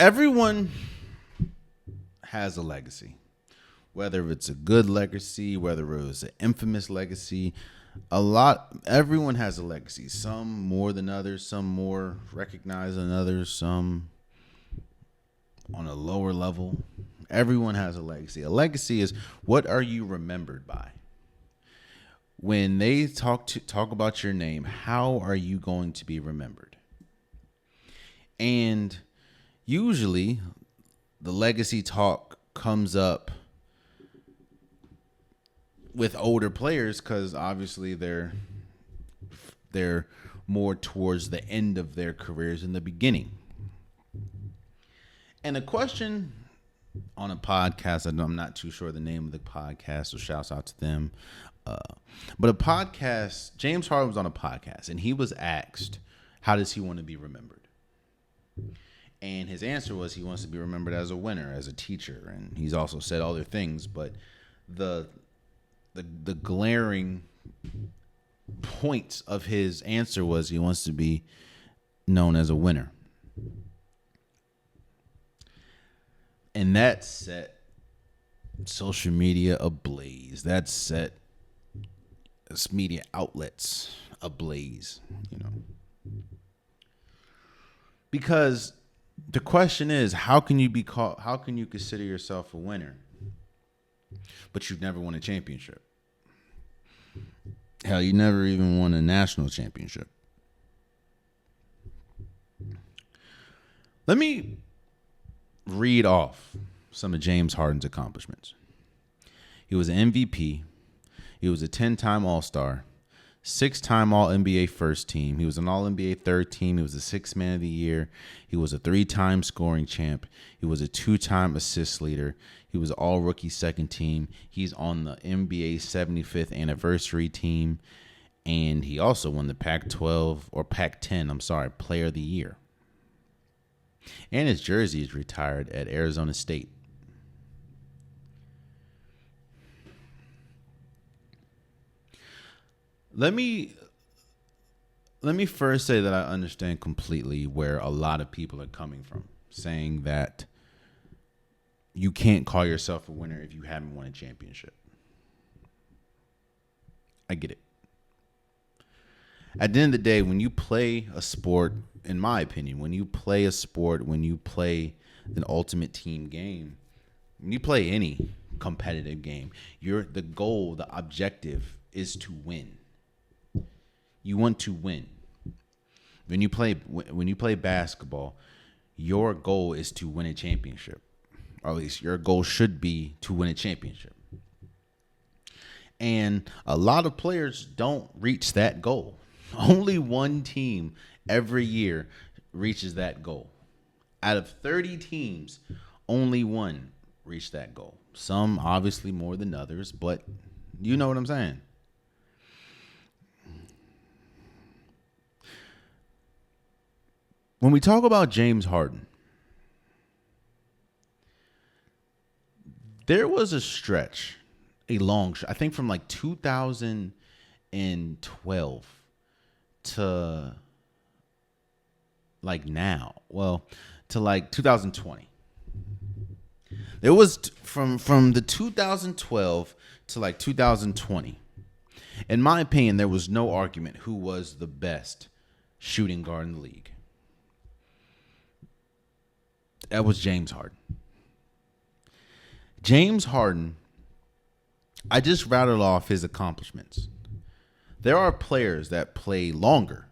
Everyone has a legacy, whether it's a good legacy, whether it was an infamous legacy. Everyone has a legacy. Some more than others, some more recognized than others, some on a lower level. Everyone has a legacy. A legacy is, what are you remembered by? When they talk about your name, how are you going to be remembered? And usually the legacy talk comes up with older players because obviously they're more towards the end of their careers than the beginning. And a question on a podcast, I'm not too sure the name of the podcast, so shouts out to them. But a podcast, James Harden was on a podcast, and he was asked, how does he want to be remembered? And his answer was he wants to be remembered as a winner, as a teacher, and he's also said other things. But the glaring point of his answer was he wants to be known as a winner. And that set social media ablaze. That set media outlets ablaze, because the question is, how can you consider yourself a winner, but you've never won a championship? Hell, you never even won a national championship. Let me read off some of James Harden's accomplishments. He was an MVP. He was a 10-time All-Star, 6-time All-NBA first team. He was an All-NBA third team. He was a sixth man of the year. He was a 3-time scoring champ. He was a 2-time assist leader. He was All-Rookie second team. He's on the NBA 75th anniversary team. And he also won the Pac-10, Player of the Year. And his jersey is retired at Arizona State. Let me first say that I understand completely where a lot of people are coming from, saying that you can't call yourself a winner if you haven't won a championship. I get it. At the end of the day, when you play a sport, in my opinion, when you play an ultimate team game, when you play any competitive game, the goal, the objective is to win. You want to win. When you play basketball, your goal is to win a championship. Or at least your goal should be to win a championship. And a lot of players don't reach that goal. Only one team every year reaches that goal. Out of 30 teams, only one reached that goal. Some obviously more than others, but you know what I'm saying. When we talk about James Harden, there was a stretch, I think from like 2012 to like now, to like 2020. There was from the 2012 to like 2020. In my opinion, there was no argument who was the best shooting guard in the league. That was James Harden. James Harden, I just rattled off his accomplishments. There are players that play longer.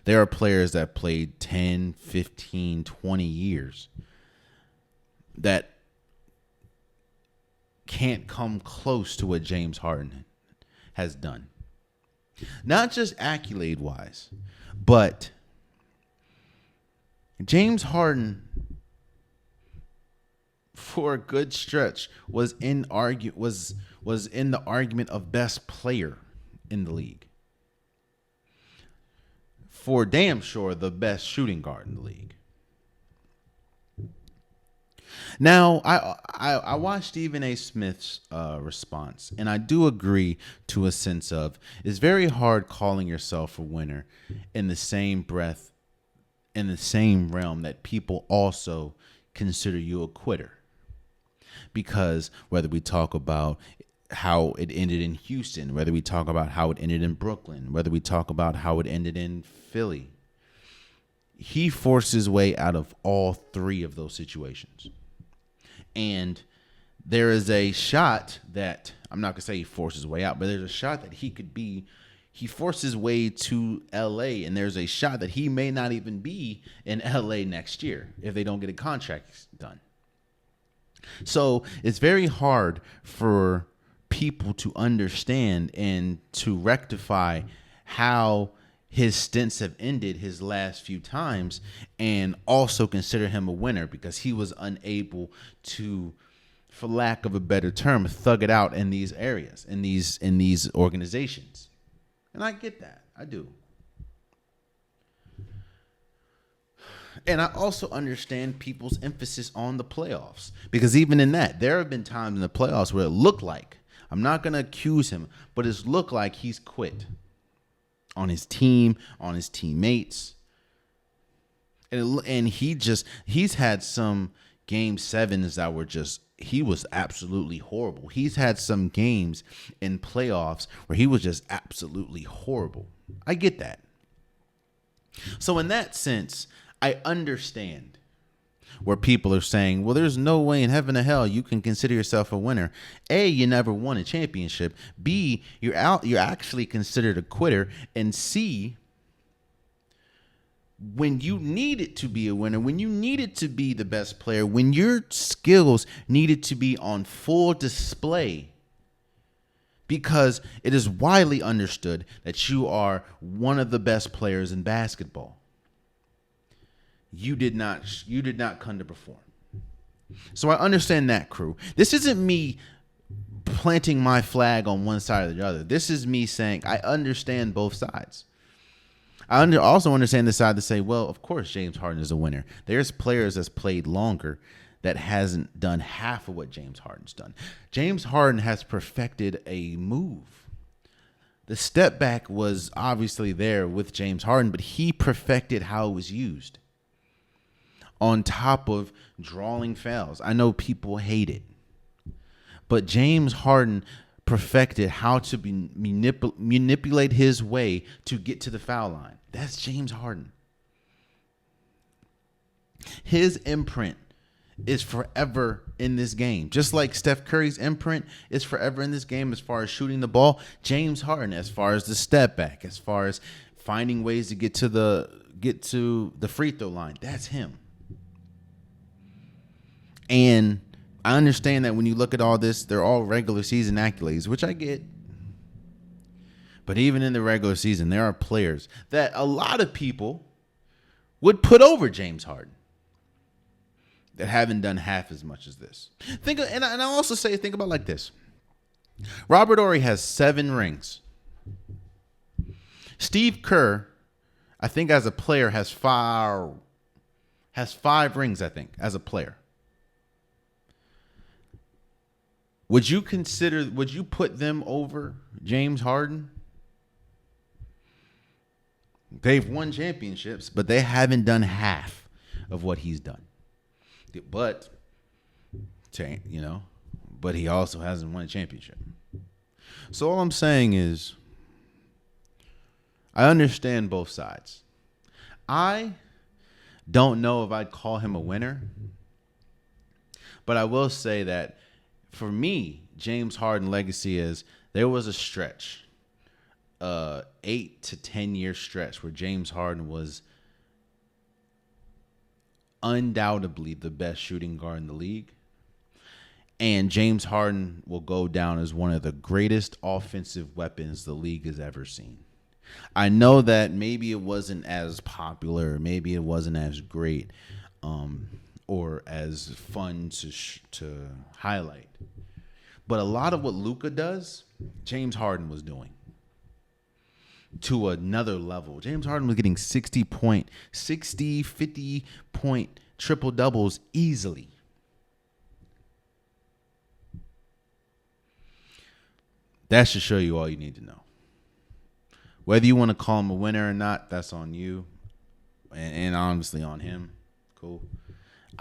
There are players that played 10, 15, 20 years that can't come close to what James Harden has done. Not just accolade-wise, but James Harden, for a good stretch, was in the argument of best player in the league. For damn sure, the best shooting guard in the league. Now, I watched Stephen A. Smith's response, and I do agree to a sense of it's very hard calling yourself a winner in the same breath, in the same realm that people also consider you a quitter. Because whether we talk about how it ended in Houston, whether we talk about how it ended in Brooklyn, whether we talk about how it ended in Philly, he forced his way out of all three of those situations. And there is a shot that, I'm not going to say he forced his way out, but there's a shot that he forced his way to LA, and there's a shot that he may not even be in LA next year if they don't get a contract done. So it's very hard for people to understand and to rectify how his stints have ended his last few times, and also consider him a winner because he was unable to, for lack of a better term, thug it out in these areas, in these organizations. And I get that. I do. And I also understand people's emphasis on the playoffs, because even in that, there have been times in the playoffs where it looked like, I'm not going to accuse him, but it's looked like he's quit on his team, on his teammates. And he's had some game sevens that were he was absolutely horrible. He's had some games in playoffs where he was just absolutely horrible. I get that. So in that sense, I understand where people are saying, well, there's no way in heaven or hell you can consider yourself a winner. A, you never won a championship. B, you're actually considered a quitter. And C, when you needed to be a winner, when you needed to be the best player, when your skills needed to be on full display, because it is widely understood that you are one of the best players in basketball, you did not come to perform. So I understand that, crew. This isn't me planting my flag on one side or the other. This is me saying I understand both sides. I also understand the side to say, well, of course James Harden is a winner. There's players that's played longer that hasn't done half of what James Harden's done. James Harden has perfected a move. The step back was obviously there with James Harden, but he perfected how it was used. On top of drawing fouls. I know people hate it, but James Harden perfected how to manipulate his way to get to the foul line. That's James Harden. His imprint is forever in this game. Just like Steph Curry's imprint is forever in this game as far as shooting the ball, James Harden, as far as the step back, as far as finding ways to get to the free throw line, that's him. And I understand that when you look at all this, they're all regular season accolades, which I get. But even in the regular season, there are players that a lot of people would put over James Harden that haven't done half as much as this. And I also say, think about it like this. Robert Horry has 7 rings. Steve Kerr, I think as a player, has 5 rings, I think, as a player. Would you put them over James Harden? They've won championships, but they haven't done half of what he's done. But he also hasn't won a championship. So all I'm saying is, I understand both sides. I don't know if I'd call him a winner, but I will say that for me, James Harden legacy is there was a stretch, 8 to 10 year stretch where James Harden was undoubtedly the best shooting guard in the league. And James Harden will go down as one of the greatest offensive weapons the league has ever seen. I know that maybe it wasn't as popular, maybe it wasn't as great, or as fun to highlight. But a lot of what Luka does, James Harden was doing to another level. James Harden was getting 50 point triple doubles easily. That should show you all you need to know. Whether you want to call him a winner or not, that's on you. And honestly on him. Cool.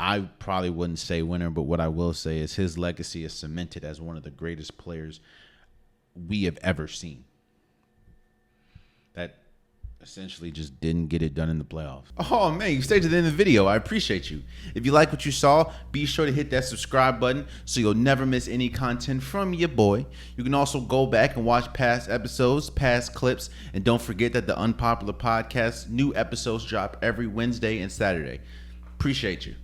I probably wouldn't say winner, but what I will say is his legacy is cemented as one of the greatest players we have ever seen. That essentially just didn't get it done in the playoffs. Oh man, you stayed to the end of the video. I appreciate you. If you like what you saw, be sure to hit that subscribe button so you'll never miss any content from your boy. You can also go back and watch past episodes, past clips, and don't forget that the Unpopular Podcast, new episodes drop every Wednesday and Saturday. Appreciate you.